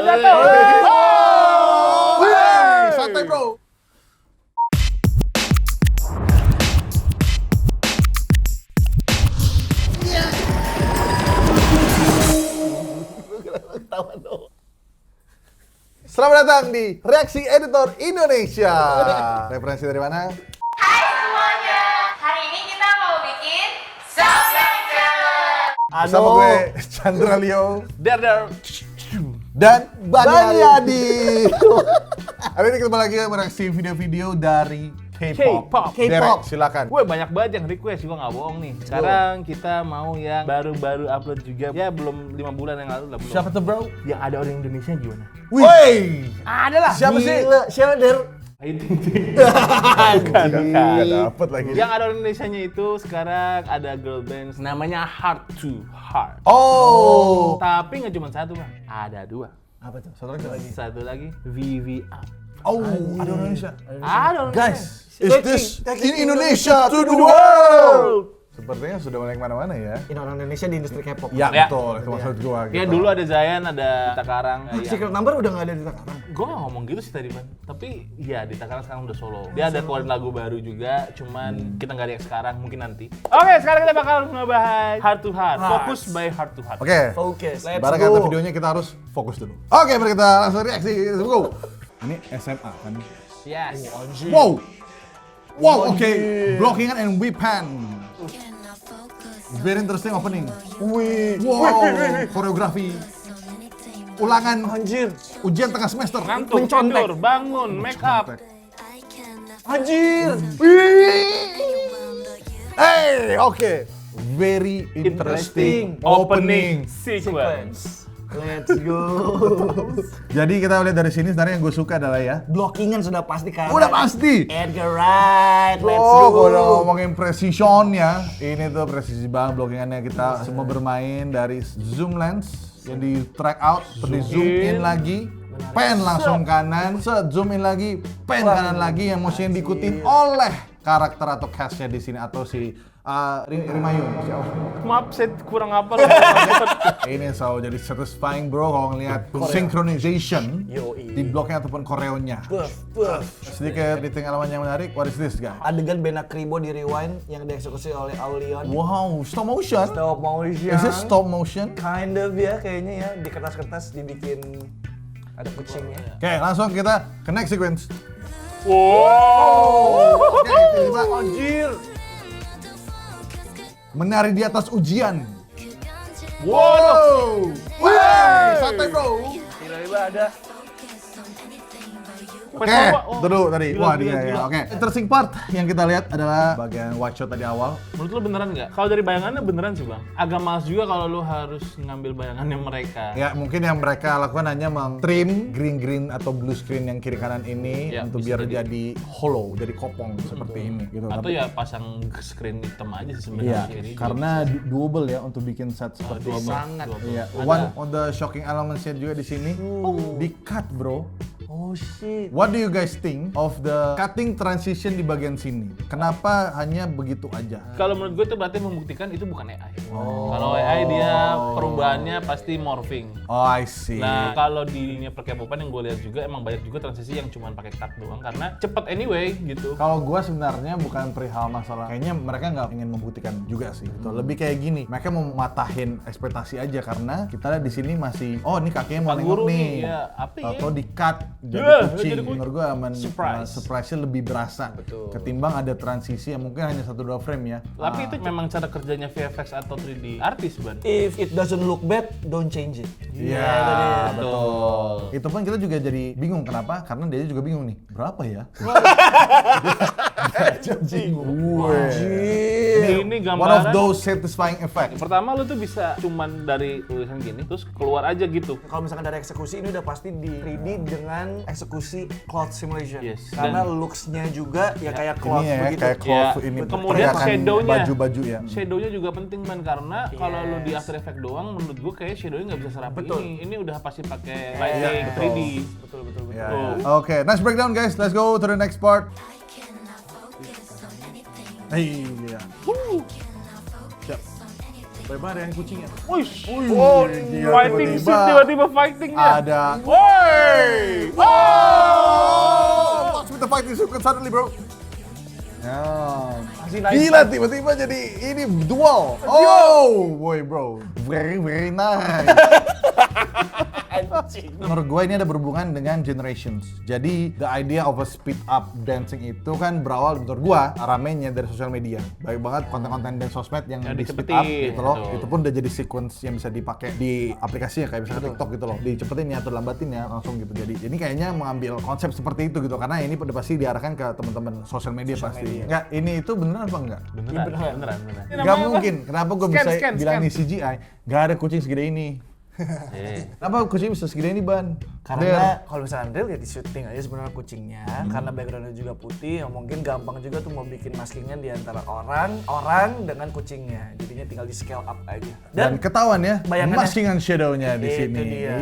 jatuh. Santai bro. Selamat datang di Reaksi Editor Indonesia. Referensi dari mana? Hai semuanya, hari ini kita mau bikin Subscribe Challenge. Bersama gue Chandra Leo Der. dan Bani Adi. Hari ini kita lagi mereaksi video-video dari K-pop. Derek, silakan. Gue banyak banget yang request, gue nggak bohong nih. Sekarang kita mau yang baru-baru upload juga. Ya belum 5 bulan yang lalu lah belum. Siapa tuh bro? Yang ada orang Indonesia gimana? Wih, Ada lah. siapa sih? Siapa Der? Ayo Gak dapet lagi. Yang ada orang Indonesianya itu sekarang ada girl band namanya Heart to Heart. Oh, Tapi nggak cuma satu bang, ada 2. apa tuh? Satu lagi. Satu lagi VV Up. Oh, ada orang Indonesia. Ada orang Guys, is Indonesia. this in Indonesia to the world? Sepertinya sudah mulai kemana-mana ya. Ini orang Indonesia di industri K-pop. Ya, Ya. betul, itu maksud gua. Ya gitu. dulu ada Zayan, ada Takarang. Secret Number udah nggak ada di sekarang. Gue gak ngomong gitu sih tadi, Ban. Tapi ya di Takarang sekarang udah solo. Dia ada keluarin lagu baru juga, cuman kita nggak ada yang sekarang, mungkin nanti. Oke, sekarang kita bakal ngebahas Heart to Heart. Fokus by Heart to Heart. Oke, Focus. Let's barang kata videonya kita harus fokus dulu. Oke, mari kita langsung reaksi. Let's go. Ini SMA kan? Yes. Wow, wow, oke. Blockingan and weapon. Very interesting opening. Wih. Wow, koreografi. Ulangan Anjir. ujian tengah semester. Ngantuk, Mencontek. tidur, bangun, make up. Anjir. Hey, oke. Very interesting opening. Sequence. Let's go. Jadi kita lihat dari sini sebenarnya yang gue suka adalah ya. Blockingan sudah pasti kan. Udah pasti. Edgar Wright. Let's Oh, go. kalau ngomongin precision ya, ini tuh presisi banget blockingannya. Kita semua bermain dari zoom lens yang di track out, terus di zoom in lagi, pen langsung kanan, set zoom in lagi, pen kanan lagi yang motion diikutin oleh karakter atau castnya di sini atau si Rimayun. Maaf, saya kurang apa. Ini selalu jadi satisfying bro kalau ngeliat synchronization Yoi. di bloknya ataupun koreonya. Buff. Sedikit editing elemen yang menarik. What is this guys? Adegan Bena Kribo di Rewind yang dieksekusi oleh Aulion. Wow, stop motion. Stop motion. Is this stop motion? Kind of ya kayaknya ya, di kertas-kertas dibikin ada kucingnya. Oke, langsung kita ke next sequence. Wow. Oke, tiba-tiba Anjir. menari di atas ujian. Wow. Wey, santai bro. Tiba-tiba ada. Oke, dulu tadi. Wah, dia ya. Oke, interesting part yang kita lihat adalah bagian white shot tadi awal. Menurut lo beneran nggak? Kalau dari bayangannya beneran sih bang. Agak males juga kalau lo harus ngambil bayangannya mereka. Ya, mungkin yang mereka lakukan hanya meng-trim green atau blue screen yang kiri kanan ini Ya, untuk bisa biar jadi. jadi hollow, jadi kopong seperti ini gitu. Atau Tapi- ya pasang screen hitam aja sih Iya, sebenarnya. Ini karena doable ya untuk bikin set seperti juga ini. sangat. Iya, Ada. one of the shocking elements-nya juga di sini di cut, bro. Oh shit. What do you guys think of the cutting transition di bagian sini? Kenapa hanya begitu aja? Kalau menurut gue itu berarti membuktikan itu bukan AI. Kalau AI dia perubahannya pasti morphing. Oh, I see. Nah, kalau di dunia per-K-popan yang gue lihat juga emang banyak juga transisi yang cuma pakai cut doang karena cepet anyway gitu. Kalau gua sebenarnya bukan perihal masalah, kayaknya mereka nggak ingin membuktikan juga sih. Gitu. Lebih kayak gini, mereka mau matahin ekspektasi aja karena kita lihat di sini masih, oh ini kakinya mau Pak nengok guru nih. nih, ya, apa ya? Atau di cut jadi Ya, kucing. jadi kucing. Menurut gua Surprise. surprise-nya lebih berasa. Betul. Ketimbang ada transisi yang mungkin hanya 1-2 frame ya. Tapi itu memang cara kerjanya VFX atau 3D artis, Ban. If it doesn't look bad, don't change it. Iya, betul. Itu pun kita juga jadi bingung kenapa? Karena dia juga bingung nih. Berapa ya? Ini One gambaran. of those satisfying effect. Pertama lu tuh bisa cuman dari tulisan gini terus keluar aja gitu. Kalau misalkan dari eksekusi ini udah pasti di 3D dengan eksekusi cloud simulation. Yes. Karena Dan- looks-nya juga ya kayak cloud Ini ya, begitu. kayak cloth Ya, ini. kemudian pergerakan shadow-nya. Baju-baju ya. Shadow-nya juga penting man karena kalau lu di Yes. After Effects doang menurut gua kayak shadow-nya nggak bisa serapi Betul. ini. Ini udah pasti pakai lighting betul. 3D. Betul. Ya, Tuh. ya. Oke, nice breakdown guys. Let's go to the next part. Iya. Siap. Bagaimana dengan kucingnya? Wih, Wow, gila, fighting scene tiba-tiba fightingnya. Ada. Woi, Oh, with the fighting sequence suddenly, bro. Ya. Gila, tiba-tiba jadi ini duel. Oh, boy, bro. Very nice. Menurut gue ini ada berhubungan dengan generations. Jadi the idea of a speed up dancing itu kan berawal menurut gue ramenya dari sosial media. Baik banget konten-konten dan sosmed yang di speed up dicepetin, gitu loh. betul. Itu pun udah jadi sequence yang bisa dipakai di aplikasinya kayak misalnya TikTok gitu loh. Dicepetin ya atau lambatin ya langsung gitu. Jadi ini kayaknya mengambil konsep seperti itu gitu karena ini udah pasti diarahkan ke teman-teman sosial media pasti. Enggak, ini itu beneran apa enggak? beneran. Gak mungkin. Kenapa gue bisa bilang scan. ini CGI? Gak ada kucing segede ini. Kenapa kucing bisa segede ini, Ban? Karena kalau misalnya real ya di syuting aja sebenarnya kucingnya, karena backgroundnya juga putih, ya mungkin gampang juga tuh mau bikin maskingan di antara orang dengan kucingnya. Jadinya tinggal di scale up aja. Dan ketahuan ya, bayangannya- maskingan shadownya di Itu sini. dia.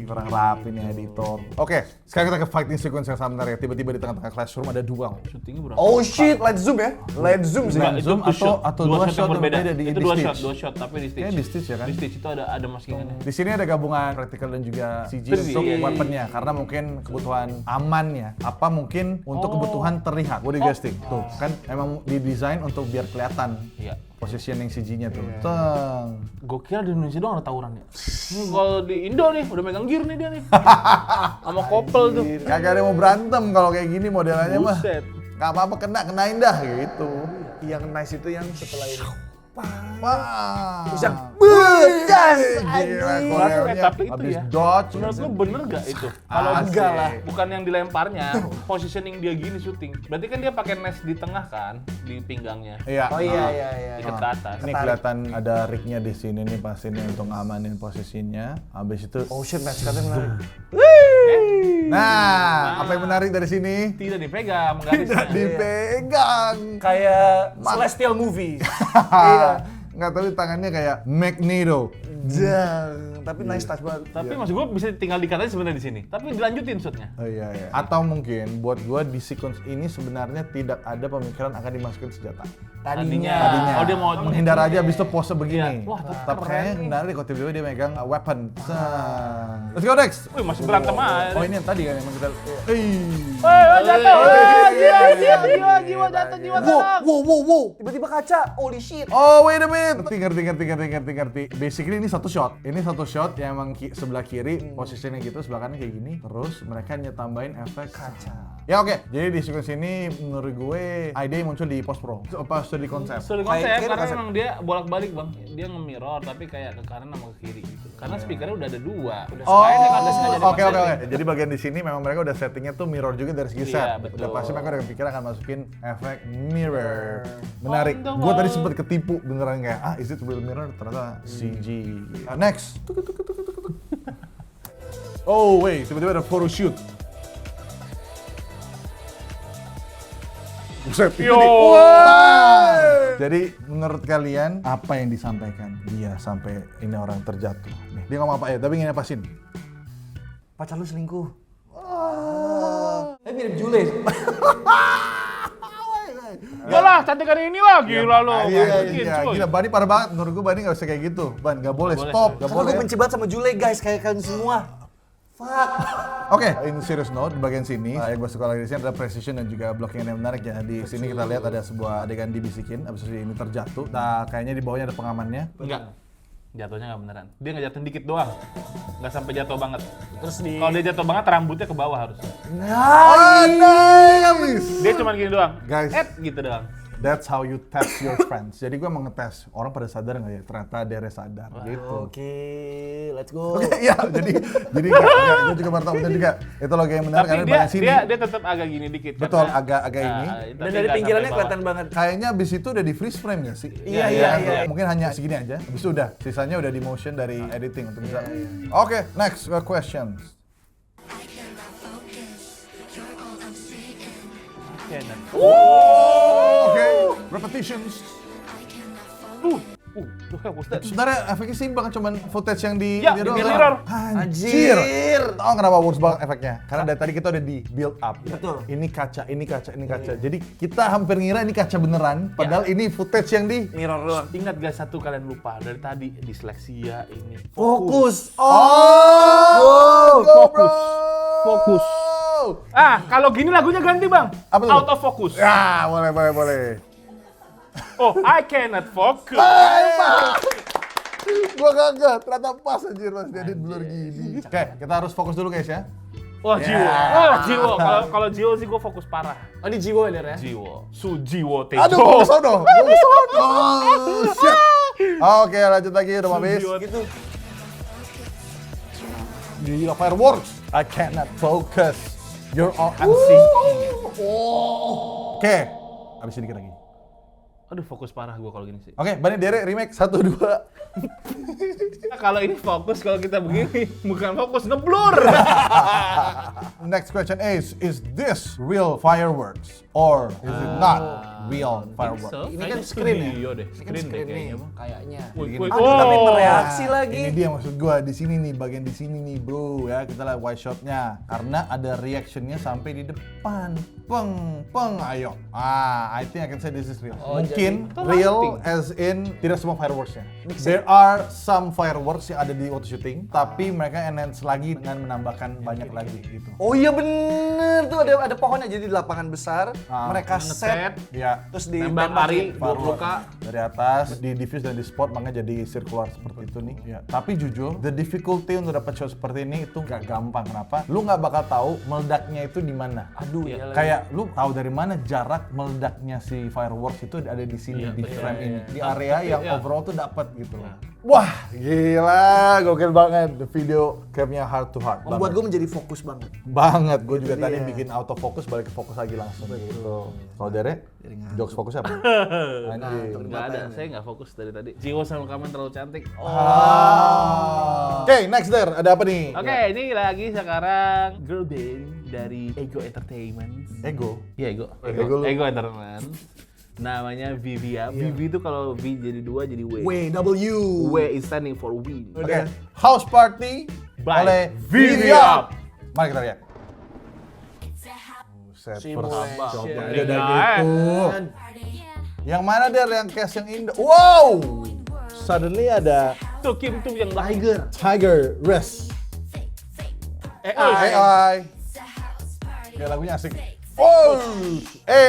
Kurang rapi nih editor. Oke, sekarang kita ke fighting sequence yang sama menarik. Tiba-tiba di tengah-tengah classroom ada duel. Syutingnya berapa? Oh shit, let's zoom ya. Let's zoom sih. Enggak, zoom atau dua shot yang berbeda. berbeda di Itu dua Stitch. shot tapi di Stitch. Kayaknya di Stitch ya kan? Di Stitch itu ada maskingannya. Di sini ada gabungan praktikal dan juga CG Iya, untuk iya. weaponnya karena mungkin kebutuhan amannya. Apa mungkin untuk kebutuhan terlihat. What do you guys think? Tuh, kan emang didesain untuk biar kelihatan. Iya. Positioning CG-nya tuh. Teng. Gue kira di Indonesia doang ada tawuran ya. Ini kalau di Indo nih udah megang gear nih dia nih. Sama kopel tuh. Kagak ada yang mau berantem kalau kayak gini modelannya mah. Buset. Gak apa-apa kenain dah gitu. Yang nice itu yang setelah ini. Wah. Bisa bedas Gila, anjing. koreonya Tapi itu habis ya. dodge. Menurut lu bener gak itu? Kalau Asik. enggak lah, bukan yang dilemparnya, positioning dia gini syuting. Berarti kan dia pakai nes di tengah kan, di pinggangnya. Iya. Oh iya iya iya. Ikat ke atas. Ini kelihatan ada rignya di sini nih pasti nih untuk ngamanin posisinya. Habis itu. Oh shit, match cutnya menarik. Nah, apa yang menarik dari sini? Tidak dipegang Tidak garisnya. dipegang. Kayak Celestial movie. Iya. Nggak tahu tangannya kayak Magneto. Jang, tapi nice touch banget. Tapi maksud gue bisa tinggal dikat aja sebenarnya di sini. Tapi dilanjutin shootnya. Oh iya iya. Atau mungkin buat gua di sequence ini sebenarnya tidak ada pemikiran akan dimasukin senjata. Tadinya. Tadinya. Oh dia mau menghindar aja habis itu pose begini. Iya. Wah, tapi kayaknya kendali kok tiba-tiba dia megang weapon. Let's go next. Wih masih berantem aja. Oh ini yang tadi kan emang kita. Jatuh. Jiwa jatuh, jiwa tolong. Wow. Tiba-tiba kaca. Holy shit. Oh wait a minute. Ngerti. Basically ini satu shot. Ini satu shot yang emang sebelah kiri posisinya gitu, sebelah kanan kayak gini. Terus mereka tambahin efek kaca. Ya oke. Jadi di sequence ini menurut gue ide muncul di post pro. Apa studi konsep? Studi konsep Kayak karena konsep. emang dia bolak-balik bang. Dia nge-mirror tapi kayak ke kanan sama ke kiri gitu. Karena speakernya udah ada dua. Oh, Kagak sengaja oke. dipaksain. Jadi bagian di sini memang mereka udah settingnya tuh mirror juga dari segi Iya, set. betul. Udah pasti mereka udah kepikiran akan masukin efek mirror. Menarik. On the Gue tadi wall. sempet ketipu beneran kayak is it real mirror? Ternyata CG. Next. Oh wait, tiba-tiba ada photo shoot. Buset, ini Yo. nih. Wah. Jadi menurut kalian apa yang disampaikan dia sampai ini orang terjatuh? Nih, dia ngomong apa ya? Tapi ingin apasin? Pacar lu selingkuh. Mirip Jule. Gak lah, cantikan ini lah, gila lo. Iya, gila. Bani parah banget. Menurut gue Bani gak bisa kayak gitu. Ban, gak boleh. Nggak boleh. Stop. Gak Karena boleh. gue benci banget sama Jule guys, kayak kalian semua. Fuck. Oke, in serious note, di bagian sini yang gue suka lagi di sini adalah precision dan juga blocking yang menarik ya. Di sini kita lihat ada sebuah adegan dibisikin, abis itu ini terjatuh. Nah, kayaknya di bawahnya ada pengamannya. Enggak. Jatuhnya nggak beneran. Dia ngejatuhin dikit doang. Nggak sampai jatuh banget. Terus di Kalau dia jatuh banget, rambutnya ke bawah harus. Nice! Dia cuma gini doang. Guys. Gitu doang. That's how you test your friends. Jadi gue mau ngetes orang pada sadar nggak ya? Ternyata dia sadar gitu. Oke, let's go. Oke, iya. Jadi nggak, gue juga baru tahu bener juga. Itu logo yang benar Tapi karena dia, bagian sini. dia tetap agak gini dikit. Betul, karena- agak ini. tapi Dan dari nggak pinggirannya sampai bawah. kelihatan banget. Kayaknya abis itu udah di freeze frame nggak sih? Iya. Mungkin hanya segini aja. Abis itu udah. Sisanya udah di motion dari editing untuk bisa. Oke, next questions. Iya, dan- Oke, repetitions. Tuh hapus tadi. Sebenarnya efeknya simpel kan, cuman footage yang di Ya, ini di doang. mirror. Anjir. Tahu kenapa works banget efeknya? Karena dari tadi kita udah di build up. Betul. Ini kaca, ini kaca, ini kaca. Jadi kita hampir ngira ini kaca beneran, padahal ini footage yang di Mirror doang. Ingat gak satu kalian lupa dari tadi disleksia ini. Fokus. Oh, Fokus. Fokus. Kalau gini lagunya ganti bang. Apa tuh? Out of focus. Ya, boleh. Oh, I cannot focus. Gua kagak, ternyata pas anjir Mas Dedit blur gini. Oke, kita harus fokus dulu guys ya. Wah, jiwo. Wah, jiwo. Kalau jiwo sih gue fokus parah. Oh, ini jiwo ya, Der ya? Jiwo. Sujiwo Tejo. Aduh, gua kesono. Oh, shit. Oke, lanjut lagi udah mau habis. Sujiwo. Gitu. Gila fireworks. I cannot focus. You're all I'm seeing. Oke, habis dikit lagi. Aduh, fokus parah gue kalau gini sih. Oke, Bani Dere remake 1 2. Nah, kalau ini fokus, kalau kita begini bukan fokus, ngeblur. Next question is this real fireworks or is it not real fireworks? So, Ini kan kayaknya screen ya? studio deh. Ini kan Screen deh screen nih, kayaknya, Bang. kayaknya. Woi, Begini. woi, Aduh, tapi oh. mereaksi lagi. Ini dia maksud gua di sini nih, bagian di sini nih, bro ya. Kita lihat wide shotnya karena ada reactionnya sampai di depan. Peng, ayo. I think I can say this is real. Oh, Mungkin jadi- real as in tidak semua fireworksnya. There are some fireworks yang ada di waktu syuting, tapi mereka enhance lagi dengan menambahkan banyak lagi gitu. Oh iya bener tuh ada pohonnya jadi di lapangan besar mereka set Ya. terus di Nembak lari, Firework. luka. Dari atas, di diffuse dan di spot, makanya jadi circular seperti itu nih. Ya. Tapi jujur, the difficulty untuk dapat shot seperti ini itu nggak gampang. Kenapa? Lu nggak bakal tahu meledaknya itu di mana. Aduh Iya. ya lagi. Kayak lu tahu dari mana jarak meledaknya si fireworks itu ada di sini, Iya, di betul. frame ini, Iya. di area Tapi, yang iya. overall tuh dapat gitu loh. Wah, gila, gokil banget. The video capnya heart to heart. membuat banget. gue menjadi fokus banget. Banget, gue juga Itu tadi dia. bikin auto fokus, balik ke fokus lagi langsung gitu. Kalau Dere, jokes fokus apa? Anjing. Nggak ada, saya nggak fokus dari tadi. Jiwo sama kamen terlalu cantik. Oke, next Der, ada apa nih? Oke, ini lagi sekarang girl band dari Ego Entertainment. Ego. Iya, Ego. Ego lu. Ego Entertainment. Namanya Vivia. Vivi itu kalau V jadi 2 jadi W. WW. W is standing for win. Oke, House Party By oleh Vivia. Mari kita lihat. Buset, Simulation. persahabatan. Iya, Ada iya. gitu. Yang mana Der yang cast yang indah? Wow! Suddenly ada Tuh Kim tuh yang Tiger. Tiger Rest. AI. Kayak lagunya asik. Oh,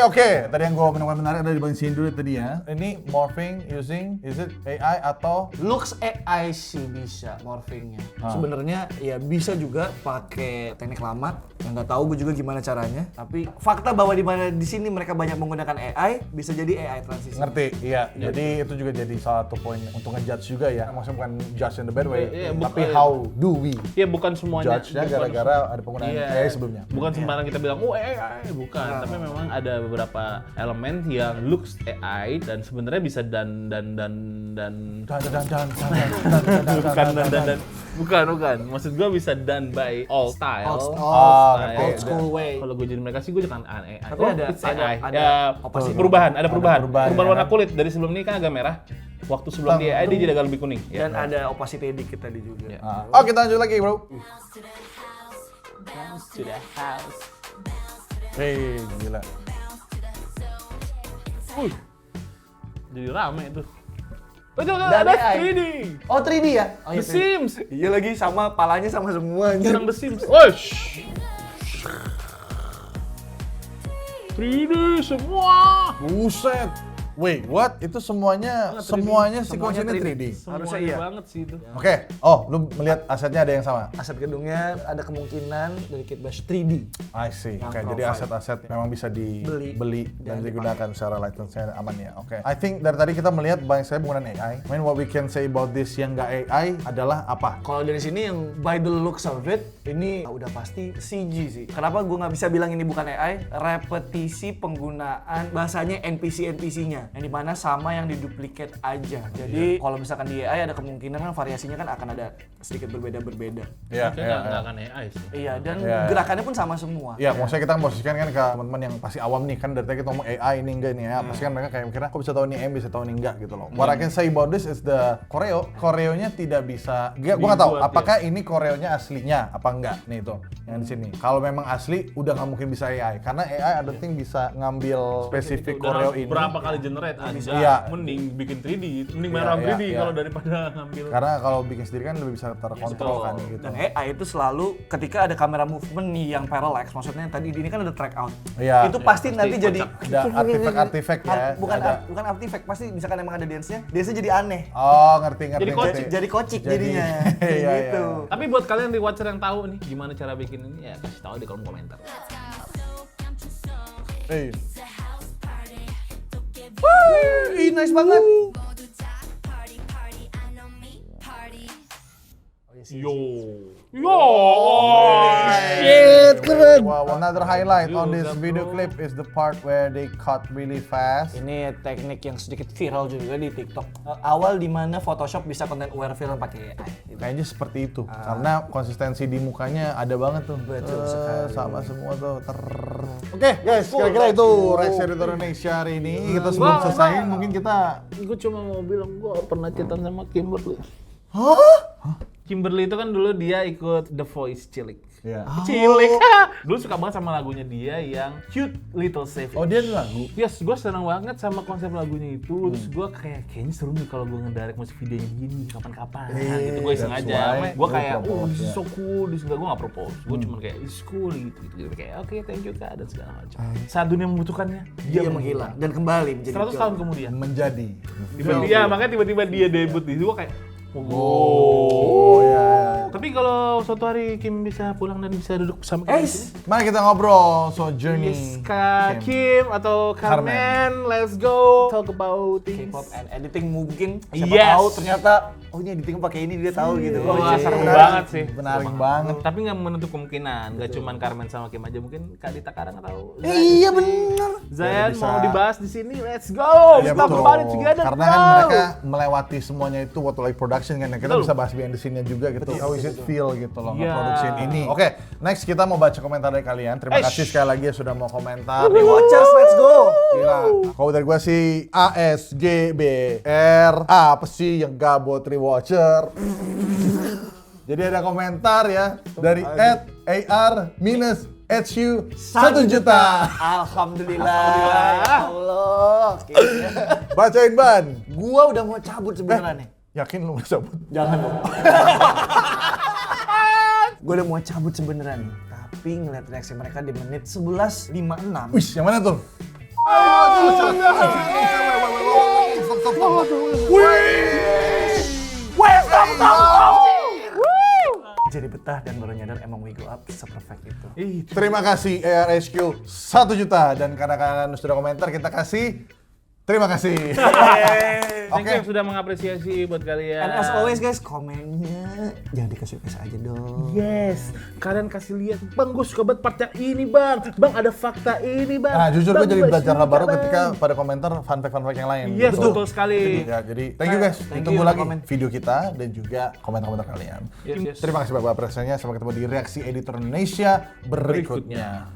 oke. Tadi yang gue menemukan menarik ada di bagian sini dulu tadi ya. Ini morphing using is it AI atau Looks AI sih bisa morphingnya. Sebenarnya ya bisa juga pakai teknik lama. Yang nggak tahu gue juga gimana caranya. Tapi fakta bahwa di sini mereka banyak menggunakan AI bisa jadi AI transisi. ngerti? Iya. Jadi itu juga jadi salah satu poin untuk ngejudge juga ya. Maksudnya bukan judge in the bad way, Iya, tapi bukan. how do we Ya bukan semuanya. judge-nya bukan gara-gara ada penggunaan Iya. AI sebelumnya. Bukan sembarang kita bilang, oh AI, bukan. Tapi memang ada beberapa elemen yang looks AI dan sebenarnya bisa dan bukan. Maksud gua bisa done by all style. Old school way. Kalau gue jadi mereka sih gue jangan AI. Tapi Oh, ada- it's AI. ada Ya, opacity. perubahan, ada perubahan. perubahan, Perubahan ya warna kan? kulit dari sebelum ini kan agak merah. Waktu sebelum di AI dia jadi agak lebih kuning. Ya. Dan ada opacity dikit tadi juga. Ya. Oh, kita lanjut lagi, Bro. Sudah house. Hei, gila. Jadi rame tuh. Itu Dan ada AI. 3D. Oh 3D ya? Oh, The iya, 3D. Sims. Iya lagi sama palanya sama semua anjir. Serang The Sims. Wush. 3D semua. Buset. Wait, what? Itu semuanya Semuanya sequence-nya 3D. Harusnya Semuanya iya. banget sih itu. Oke. Oh, lu melihat asetnya ada yang sama? Aset gedungnya ada kemungkinan dari Kitbash 3D. I see. Oke, Yang jadi profile. aset-aset memang bisa dibeli dan dan digunakan secara license-nya aman ya. Oke. I think dari tadi kita melihat banyak sekali penggunaan AI. I mean, what we can say about this yang nggak AI adalah apa? Kalau dari sini yang by the looks of it, ini udah pasti CG sih. Kenapa gue nggak bisa bilang ini bukan AI? Repetisi penggunaan bahasanya NPC-NPC-nya. aslinya, yang dimana sama yang diduplikat aja. Jadi kalau misalkan di AI ada kemungkinan kan variasinya kan akan ada sedikit berbeda-berbeda. Iya, Kayaknya nggak akan AI sih. Iya, dan Iya. gerakannya pun sama semua. Iya, maksudnya kita posisikan kan ke teman-teman yang pasti awam nih, kan dari tadi kita ngomong AI ini enggak ini ya, pasti kan mereka kayak mikirnya kok bisa tahu ini M, bisa tahu ini enggak gitu loh. What I can say about this is the koreonya tidak bisa, gua nggak tahu Dibuat, apakah ini koreonya aslinya apa enggak nih itu yang di sini. Kalau memang asli udah nggak mungkin bisa AI, karena AI I don't think bisa ngambil spesifik Udah koreo harus ini. berapa kali generate aja. Iya. Mending bikin 3D, mending main Iya, orang 3D iya. kalau daripada ngambil. Karena kalau bikin sendiri kan lebih bisa terkontrol kan gitu. Dan AI itu selalu ketika ada kamera movement nih yang parallax, maksudnya tadi ini kan ada track out. Iya. Itu pasti pasti nanti jadi Ada artifak-artifak ya. bukan ada. bukan artifak, pasti misalkan emang ada dance-nya jadi aneh. Oh, ngerti. Jadi kocik, Jadi kocik Jadi- jadinya. Iya, gitu. iya. Tapi buat kalian di watcher yang tahu nih gimana cara bikin ini ya kasih tahu di kolom komentar. Eh, Ih, nice banget. Yo. Yo. Shit, keren. Wow, another highlight on this Gila, video bro. clip is the part where they cut really fast. Ini teknik yang sedikit viral juga di TikTok. Awal dimana Photoshop bisa content aware film pakai AI. Kayaknya seperti itu, karena konsistensi di mukanya ada banget tuh. Betul sekali. Sama semua tuh. Oke, guys, kira-kira itu reaksi dari Indonesia hari ini. Kita sebelum Wah, selesai, mungkin kita. Gue cuma mau bilang gue pernah chatan sama Kimberly. Hah? Kimberly itu kan dulu dia ikut The Voice Cilik. Iya. Cilik. Dulu suka banget sama lagunya dia yang Cute Little Savage. Oh, dia ada lagu. Yes, gue seneng banget sama konsep lagunya itu. Terus gue kayaknya seru nih kalau gue ngedirect musik videonya gini kapan-kapan. Gitu gue iseng that's aja. why Gue lu kayak, propose, this is ya. so cool. This gue nggak propose. Gue cuman kayak, this is cool gitu. Kayak, oke, thank you kak dan segala macam. Saat dunia membutuhkan Dia menghilang dan kembali menjadi 100 tahun kemudian. Menjadi. Tiba-tiba, makanya tiba-tiba dia debut di situ. Gue kayak, Oh, ya. Tapi kalau suatu hari Kim bisa pulang dan bisa duduk bersama kita di sini. Mari kita ngobrol soal journey. Yes, Kak Kim atau Carmen, let's go talk about things. K-pop and editing mungkin siapa Yes. tahu ternyata oh ini editing pakai ini dia tahu gitu. Wah, iya. seru Menarik. banget sih. Menarik banget. Tapi nggak menutup kemungkinan, nggak cuma Carmen sama Kim aja, mungkin Kak Dita Karang atau Iya benar. Zayan Bisa. mau dibahas di sini. Let's go, Iya, talk betul. about it together. Karena go. kan mereka melewati semuanya itu waktu live production kan. Kita Betul. bisa bahas behind the scene-nya juga gitu. How is it feel gitu loh Iya. nge-production ini. Oke, next kita mau baca komentar dari kalian. Terima Eish. kasih sekali lagi ya sudah mau komentar. Watchers, let's go. Gila. Kalau dari gua sih ASGBR. Apa sih yang gabut rewatcher? Jadi ada komentar ya dari @AR-HU 1 juta. Alhamdulillah. Ya Allah. Kayaknya. Bacain Ban. Gua udah mau cabut sebenarnya nih. Yakin lu mau cabut? Jangan dong. Gue udah mau cabut sebenarnya nih. Tapi ngeliat reaksi mereka di menit 11.56. Wih, yang mana tuh? Jadi betah dan baru nyadar emang We Go Up se-perfect itu. Terima kasih ARHQ 1 juta. Dan karena kalian sudah komentar, kita kasih terima kasih. Thank Oke. you sudah mengapresiasi buat kalian. And as always guys, komennya jangan dikasih-kasih aja dong. Yes, kalian kasih lihat, Bang, gue suka banget part yang ini, Bang. Bang, ada fakta ini, Bang. Nah, jujur Bang, gue jadi gua belajar hal suka, baru Bang. ketika pada komentar fun fact yang lain. Yes, Gitu. betul sekali. Ya, jadi thank you guys. Thank Ditunggu you lagi komen. video kita dan juga komentar-komentar kalian. Yes, yes. Terima kasih Bapak Presenya. Sampai ketemu di reaksi editor Indonesia berikutnya.